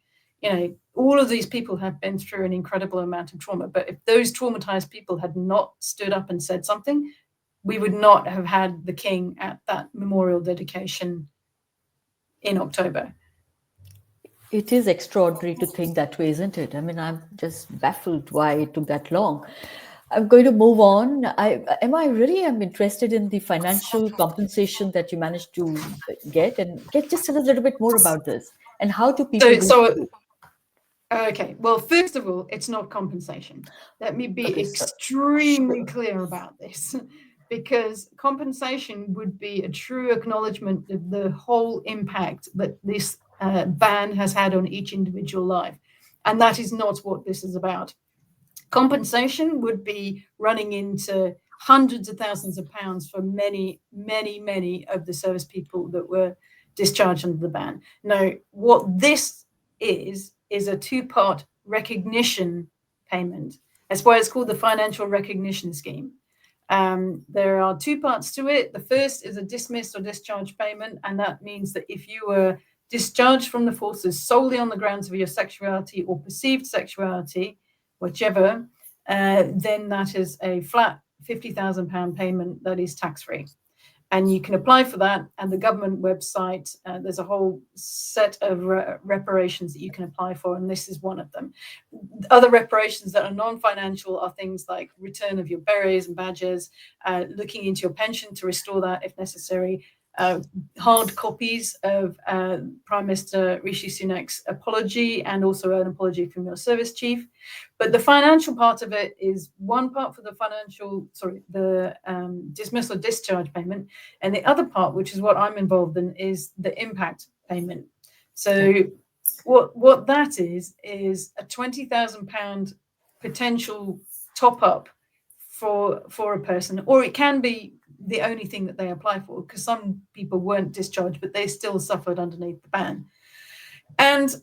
all of these people have been through an incredible amount of trauma. But if those traumatized people had not stood up and said something, we would not have had the King at that memorial dedication in October.
It is extraordinary to think that way, isn't it? I mean, I'm just baffled why it took that long. I'm going to move on. I'm interested in the financial compensation that you managed to get, and just tell us a little bit more about this and how do people.
Okay, well, first of all, it's not compensation. Let me be extremely clear about this, because compensation would be a true acknowledgement of the whole impact that this ban has had on each individual life. And that is not what this is about. Compensation would be running into hundreds of thousands of pounds for many, many, many of the service people that were discharged under the ban. Now, what this is a two-part recognition payment. That's why it's called the Financial Recognition Scheme. There are two parts to it. The first is a dismiss or discharge payment, and that means that if you were discharged from the forces solely on the grounds of your sexuality or perceived sexuality, whichever, then that is a flat £50,000 payment that is tax-free. And you can apply for that. And the government website, there's a whole set of reparations that you can apply for, and this is one of them. Other reparations that are non-financial are things like return of your berets and badges, looking into your pension to restore that if necessary, hard copies of Prime Minister Rishi Sunak's apology and also an apology from your service chief. But the financial part of it is one part for the dismissal or discharge payment. And the other part, which is what I'm involved in, is the impact payment. So what that is a £20,000 potential top up for a person, or it can be the only thing that they apply for, because some people weren't discharged, but they still suffered underneath the ban. And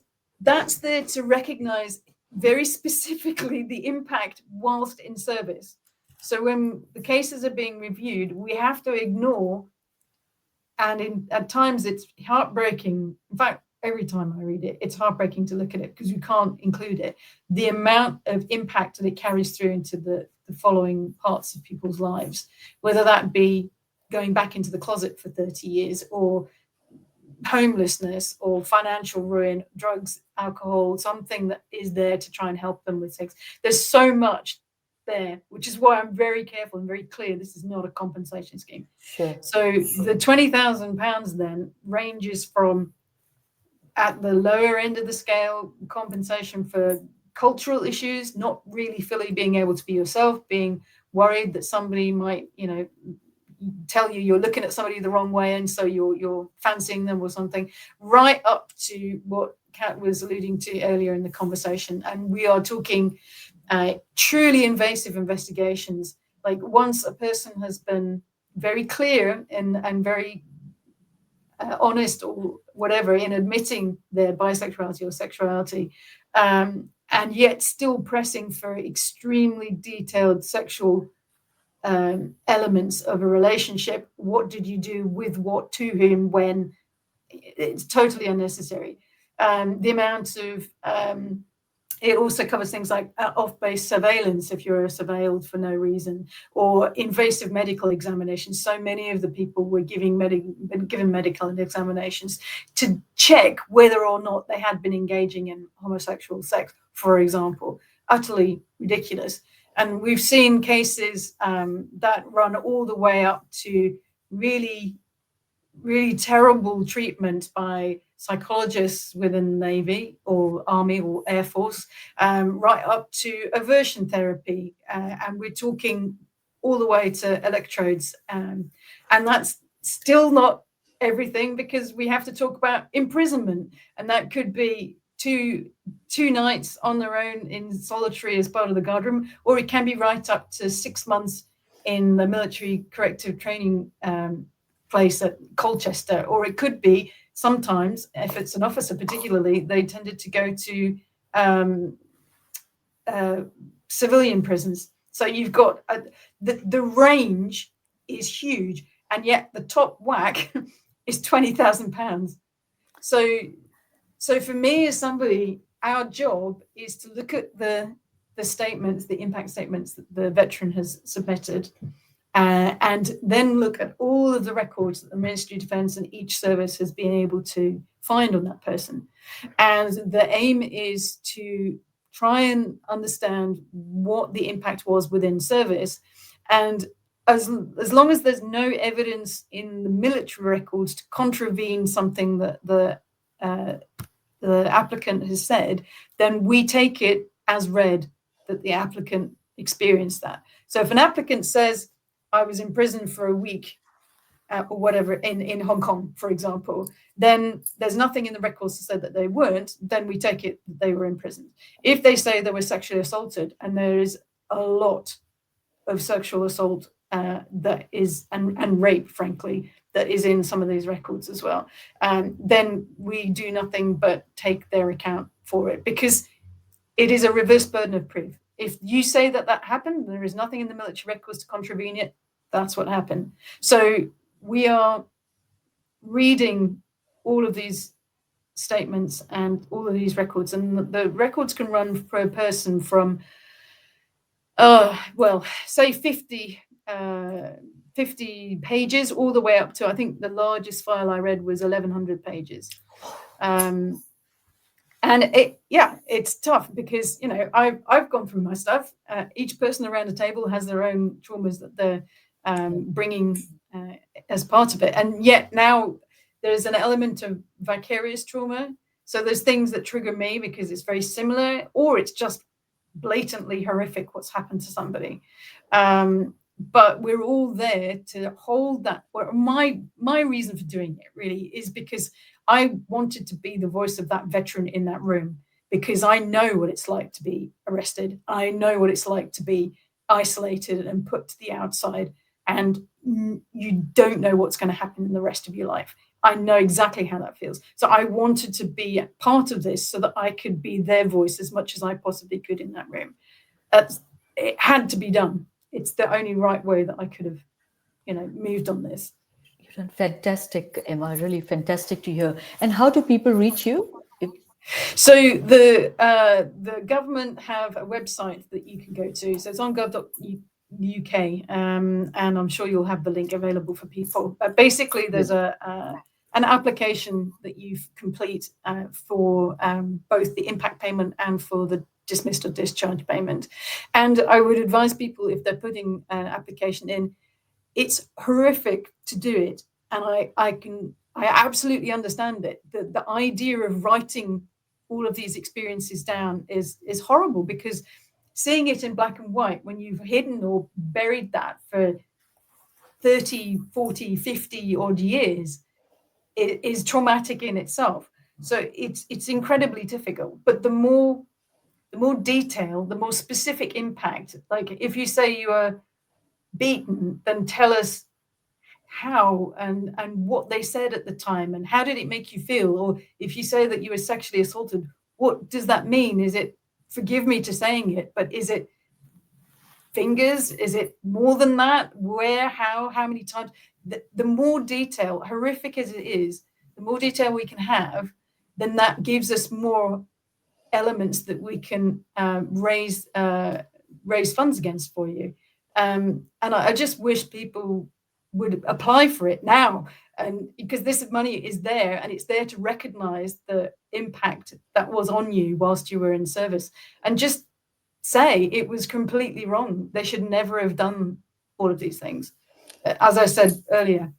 that's there to recognize very specifically the impact whilst in service. So when the cases are being reviewed, we have to ignore, and at times it's heartbreaking. In fact, every time I read it, it's heartbreaking to look at it because you can't include it. The amount of impact that it carries through into the following parts of people's lives, whether that be going back into the closet for 30 years or homelessness or financial ruin, drugs, alcohol, something that is there to try and help them with sex. There's so much there, which is why I'm very careful and very clear this is not a compensation scheme.
Sure.
So the £20,000 then ranges from, at the lower end of the scale, compensation for cultural issues, not really fully being able to be yourself, being worried that somebody might, tell you you're looking at somebody the wrong way, and so you're fancying them or something, right up to what Kat was alluding to earlier in the conversation. And we are talking truly invasive investigations. Like once a person has been very clear and very honest or whatever in admitting their bisexuality or sexuality, and yet still pressing for extremely detailed sexual elements of a relationship. What did you do with what, to whom, when? It's totally unnecessary. The amount of it also covers things like off-base surveillance if you're surveilled for no reason, or invasive medical examinations. So many of the people were given medical examinations to check whether or not they had been engaging in homosexual sex, for example. Utterly ridiculous. And we've seen cases that run all the way up to really, really terrible treatment by psychologists within the Navy or Army or Air Force, right up to aversion therapy. And we're talking all the way to electrodes. And that's still not everything, because we have to talk about imprisonment. And that could be two nights on their own in solitary as part of the guardroom, or it can be right up to 6 months in the military corrective training place at Colchester, or it could be sometimes, if it's an officer particularly, they tended to go to civilian prisons. So you've got the range is huge, and yet the top whack is £20,000. So for me, as somebody our job is to look at the statements, the impact statements that the veteran has submitted, and then look at all of the records that the Ministry of Defence and each service has been able to find on that person. And the aim is to try and understand what the impact was within service. And as long as there's no evidence in the military records to contravene something that the applicant has said, then we take it as read that the applicant experienced that. So if an applicant says, I was in prison for a week or whatever in Hong Kong, for example, then there's nothing in the records to say that they weren't, then we take it that they were in prison. If they say they were sexually assaulted, and there is a lot of sexual assault that is, and rape, frankly, that is in some of these records as well, then we do nothing but take their account for it, because it is a reverse burden of proof. If you say that that happened, there is nothing in the military records to contravene it, that's what happened. So we are reading all of these statements and all of these records, and the records can run for a person from, well, say 50 pages all the way up to, I think the largest file I read was 1,100 pages. And it's tough because, you know, I've gone through my stuff. Each person around the table has their own traumas that they're bringing as part of it. And yet now there's an element of vicarious trauma. So there's things that trigger me because it's very similar, or it's just blatantly horrific what's happened to somebody. But we're all there to hold that. Well, my reason for doing it really is because I wanted to be the voice of that veteran in that room, because I know what it's like to be arrested. I know what it's like to be isolated and put to the outside, and you don't know what's going to happen in the rest of your life. I know exactly how that feels. So I wanted to be a part of this so that I could be their voice as much as I possibly could in that room. It had to be done. It's the only right way that I could have, you know, moved on this.
You've done fantastic, Emma. Really fantastic to hear. And how do people reach you?
So the government have a website that you can go to. So it's on gov.uk, and I'm sure you'll have the link available for people. But basically, there's an application that you complete for both the impact payment and for the dismissed or discharge payment. And I would advise people, if they're putting an application in, it's horrific to do it. And I absolutely understand it. The idea of writing all of these experiences down is horrible, because seeing it in black and white when you've hidden or buried that for 30, 40, 50 odd years, it is traumatic in itself. So it's incredibly difficult. But the more detail, the more specific impact. Like if you say you are beaten, then tell us how and what they said at the time, and how did it make you feel? Or if you say that you were sexually assaulted, what does that mean? Is it, forgive me to saying it, but is it fingers? Is it more than that? Where, how many times? The more detail, horrific as it is, the more detail we can have, then that gives us more elements that we can raise funds against for you. And I just wish people would apply for it now, and because this money is there, and it's there to recognize the impact that was on you whilst you were in service, and just say it was completely wrong. They should never have done all of these things. As I said earlier,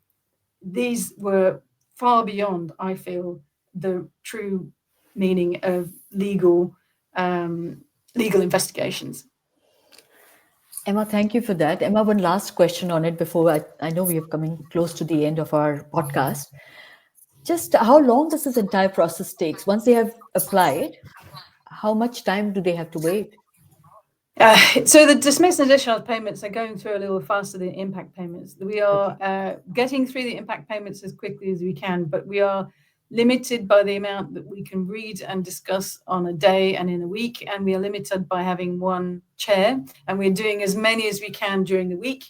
these were far beyond, I feel, the true meaning of legal investigations.
Emma, thank you for that. Emma, one last question on it before I know we are coming close to the end of our podcast. Just how long does this entire process take? Once they have applied, how much time do they have to wait?
So the dismissed and discharge payments are going through a little faster than impact payments. We are getting through the impact payments as quickly as we can, but we are limited by the amount that we can read and discuss on a day and in a week, and we are limited by having one chair, and we're doing as many as we can during the week,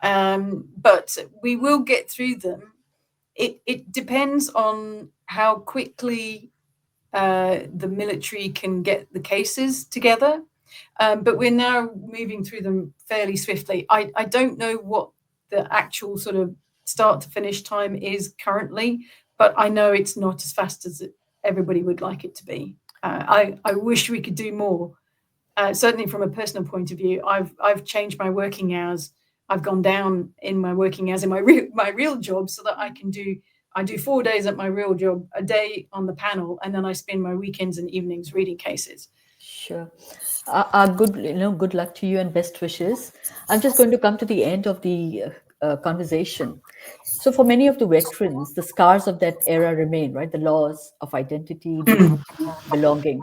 but we will get through them. It depends on how quickly the military can get the cases together. But we're now moving through them fairly swiftly. I don't know what the actual sort of start to finish time is currently, but I know it's not as fast as everybody would like it to be. I wish we could do more. Certainly from a personal point of view, I've changed my working hours. I've gone down in my working hours in my real job so that I do 4 days at my real job, a day on the panel, and then I spend my weekends and evenings reading cases.
Sure. Good luck to you and best wishes. I'm just going to come to the end of the conversation. So for many of the veterans, the scars of that era remain, right? The loss of identity, dignity, belonging.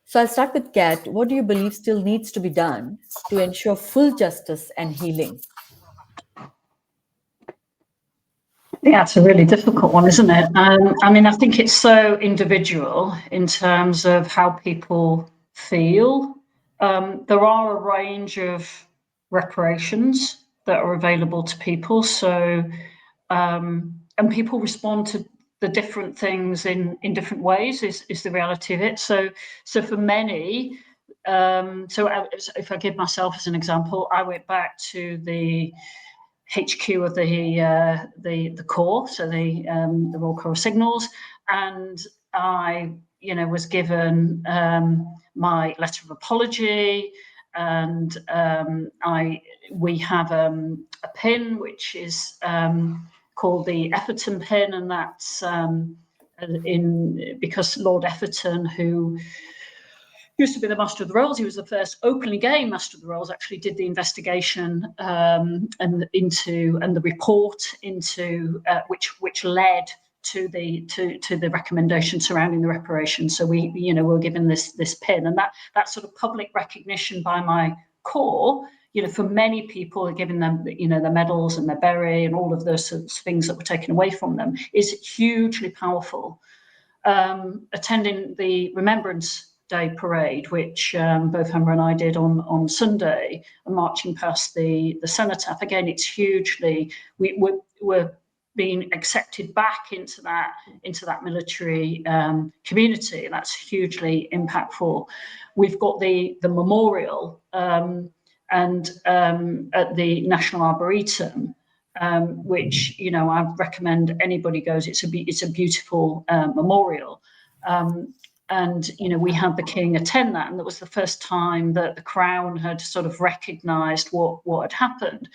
So I'll start with Kat. What do you believe still needs to be done to ensure full justice and healing?
Yeah, it's a really difficult one, isn't it? I mean, I think it's so individual in terms of how people feel. There are a range of reparations that are available to people. So, and people respond to the different things in different ways is the reality of it. So for many, if I give myself as an example, I went back to the HQ of the Corps, so the Royal Corps of Signals, and I, was given my letter of apology, and we have a pin which is called the Efferton pin, and that's because Lord Efferton, who used to be the Master of the Rolls, he was the first openly gay Master of the Rolls, actually did the investigation and the report into which led to the recommendation surrounding the reparation. So we were given this pin, and that sort of public recognition by my Corps, for many people, giving them their medals and their beret and all of those sorts of things that were taken away from them is hugely powerful. Attending the Remembrance Day parade, which both Hammer and I did on Sunday, and marching past the cenotaph. Again, it's hugely, we're being accepted back into that military community. That's hugely impactful. We've got the memorial and at the National Arboretum, which I recommend anybody goes. It's a beautiful memorial. And we had the King attend that, and that was the first time that the Crown had sort of recognised what had happened.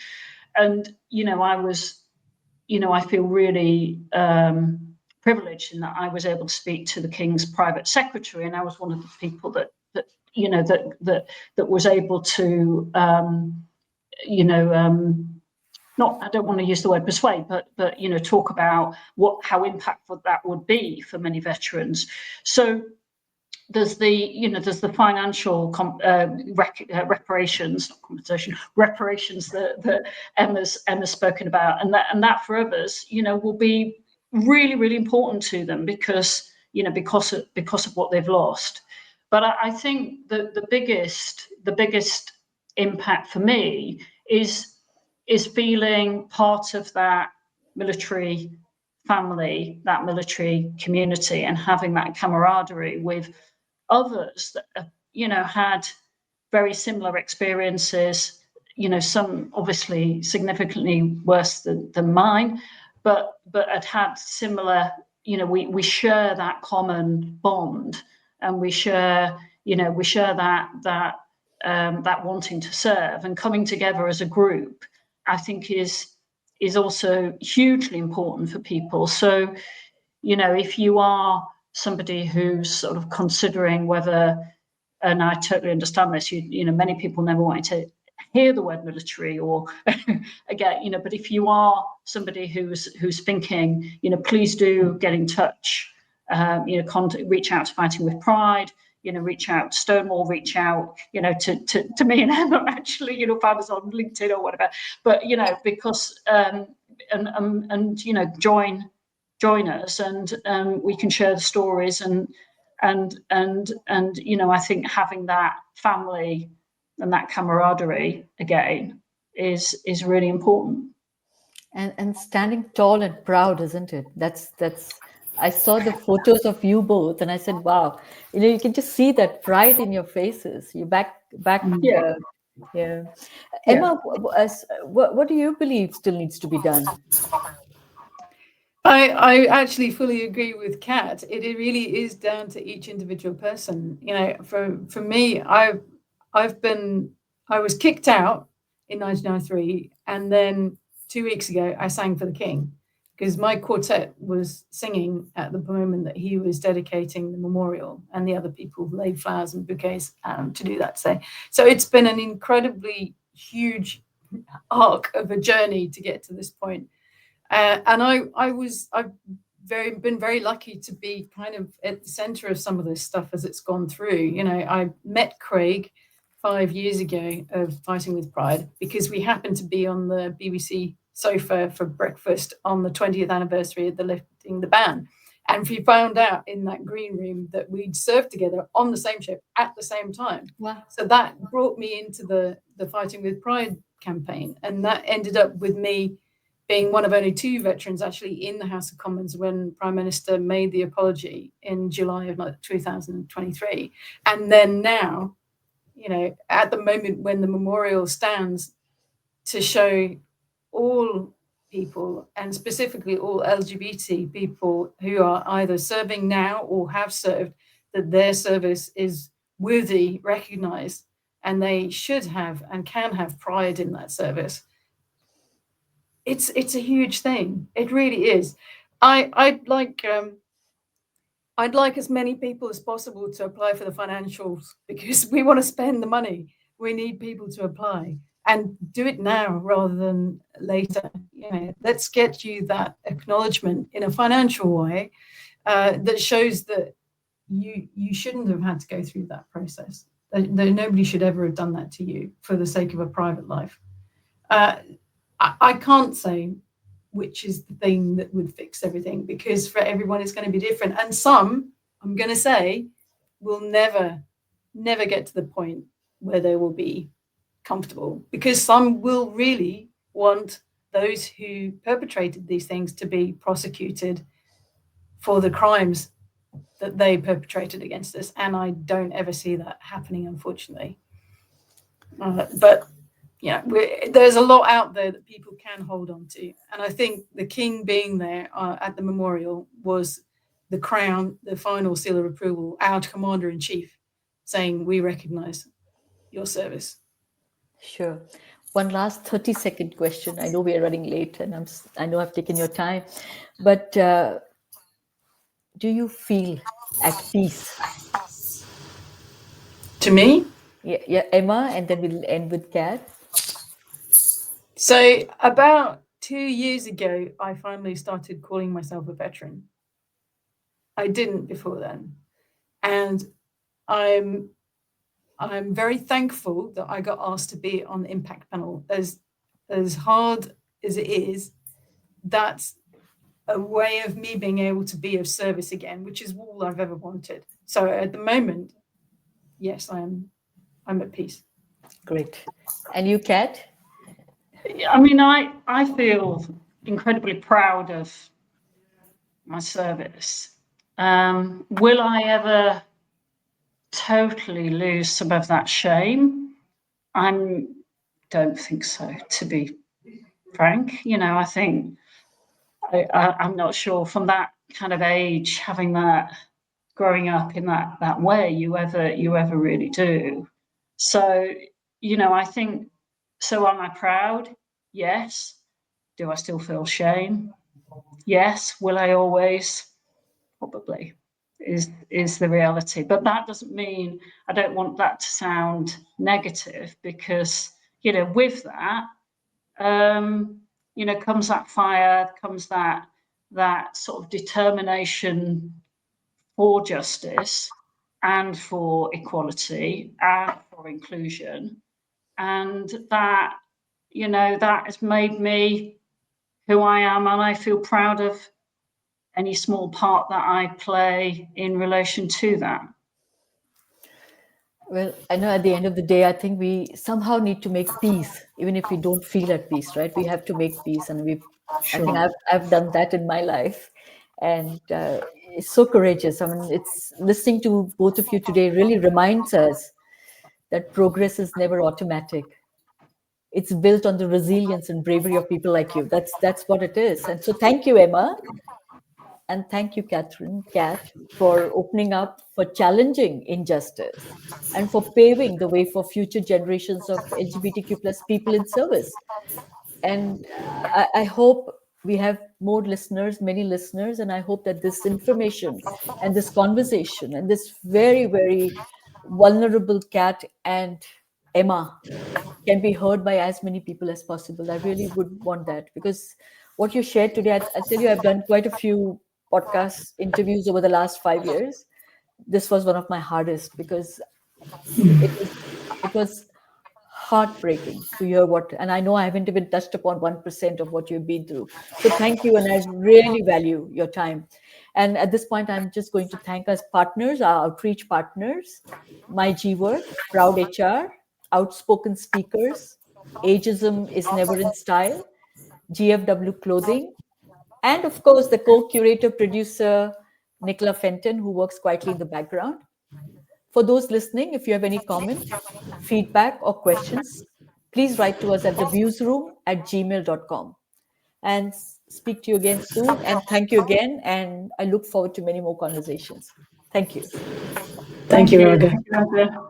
And I feel really privileged in that I was able to speak to the King's private secretary, and I was one of the people that was able to not, I don't want to use the word persuade, but talk about how impactful that would be for many veterans. So there's the financial reparations, not compensation, reparations that Emma's spoken about, and that for others, will be really, really important to them because of what they've lost. But I think that the biggest impact for me is feeling part of that military family, that military community, and having that camaraderie with others that have, had very similar experiences, some obviously significantly worse than mine, but had similar, we share that common bond, and we share that wanting to serve, and coming together as a group, I think is also hugely important for people. So, if you are somebody who's sort of considering whether, and I totally understand this, many people never want to hear the word military, or again, but if you are somebody who's thinking, please do get in touch, reach out to Fighting with Pride, reach out to Stonewall, reach out, to me and Emma, actually, find us on LinkedIn or whatever, but because join us, and we can share the stories, and I think having that family and that camaraderie again is really important.
And standing tall and proud, isn't it? That's I saw the photos of you both, and I said, "Wow, you can just see that pride in your faces. You back,
Yeah.
yeah."
Yeah.
Emma, what do you believe still needs to be done?
I actually fully agree with Kat. It really is down to each individual person. For me, I was kicked out in 1993, and then 2 weeks ago I sang for the King, because my quartet was singing at the moment that he was dedicating the memorial, and the other people laid flowers and bouquets to do that. So it's been an incredibly huge arc of a journey to get to this point. And I've been very lucky to be kind of at the center of some of this stuff as it's gone through. I met Craig 5 years ago of Fighting with Pride because we happened to be on the BBC sofa for breakfast on the 20th anniversary of the lifting the ban. And we found out in that green room that we'd served together on the same ship at the same time.
Wow.
So that brought me into the Fighting with Pride campaign. And that ended up with me being one of only 2 veterans actually in the House of Commons when Prime Minister made the apology in July of 2023. And then now, at the moment when the memorial stands to show all people, and specifically all LGBT people who are either serving now or have served, that their service is worthy, recognised, and they should have and can have pride in that service. It's a huge thing. It really is. I'd like as many people as possible to apply for the financials because we want to spend the money. We need people to apply and do it now rather than later. Let's get you that acknowledgement in a financial way that shows that you shouldn't have had to go through that process. That nobody should ever have done that to you for the sake of a private life. I can't say which is the thing that would fix everything because for everyone it's going to be different. And some, I'm going to say, will never get to the point where they will be comfortable because some will really want those who perpetrated these things to be prosecuted for the crimes that they perpetrated against us. And I don't ever see that happening, unfortunately. But there's a lot out there that people can hold on to. And I think the King being there at the memorial was the crown, the final seal of approval, our Commander-in-Chief saying, we recognise your service.
Sure. One last 30-second question. I know we are running late and I know I've taken your time, but do you feel at peace?
To me?
Yeah, Emma, and then we'll end with Kat.
So about 2 years ago, I finally started calling myself a veteran. I didn't before then. And I'm very thankful that I got asked to be on the impact panel. As hard as it is, that's a way of me being able to be of service again, which is all I've ever wanted. So at the moment, yes, I'm at peace.
Great. And you, Kat?
I mean, I feel incredibly proud of my service. Will I ever totally lose some of that shame? I don't think so, to be frank. I think I'm not sure from that kind of age, having that, growing up in that way, you ever really do. So, I think, so am I proud? Yes. Do I still feel shame? Yes. Will I always? Probably is the reality. But that doesn't mean I don't want that to sound negative because, with that, comes that fire, comes that sort of determination for justice and for equality and for inclusion. And that, that has made me who I am, and I feel proud of any small part that I play in relation to that.
Well, I know at the end of the day, I think we somehow need to make peace, even if we don't feel at peace, right? We have to make peace, and
Sure.
I think I've done that in my life. And it's so courageous. I mean, it's listening to both of you today really reminds us that progress is never automatic. It's built on the resilience and bravery of people like you. That's what it is. And so thank you, Emma. And thank you, Kat, for opening up, for challenging injustice, and for paving the way for future generations of LGBTQ plus people in service. And I hope we have more listeners, many listeners, and I hope that this information and this conversation and this very, very vulnerable Kat and Emma can be heard by as many people as possible. I really would want that, because what you shared today, I tell you, I've done quite a few podcast interviews over the last 5 years. This was one of my hardest, because it was heartbreaking to hear what, and I know I haven't even touched upon 1% of what you've been through. So thank you, and I really value your time. And at this point, I'm just going to thank our partners, our outreach partners, My G Work, Proud HR, Outspoken Speakers, Ageism is Never in Style, GFW Clothing, and of course, the co-curator producer, Nicola Fenton, who works quietly in the background. For those listening, if you have any comment, feedback, or questions, please write to us at theviewsroom@gmail.com. And speak to you again soon. And thank you again. And I look forward to many more conversations. Thank you.
Thank you, Raga.
Thank you, Raga.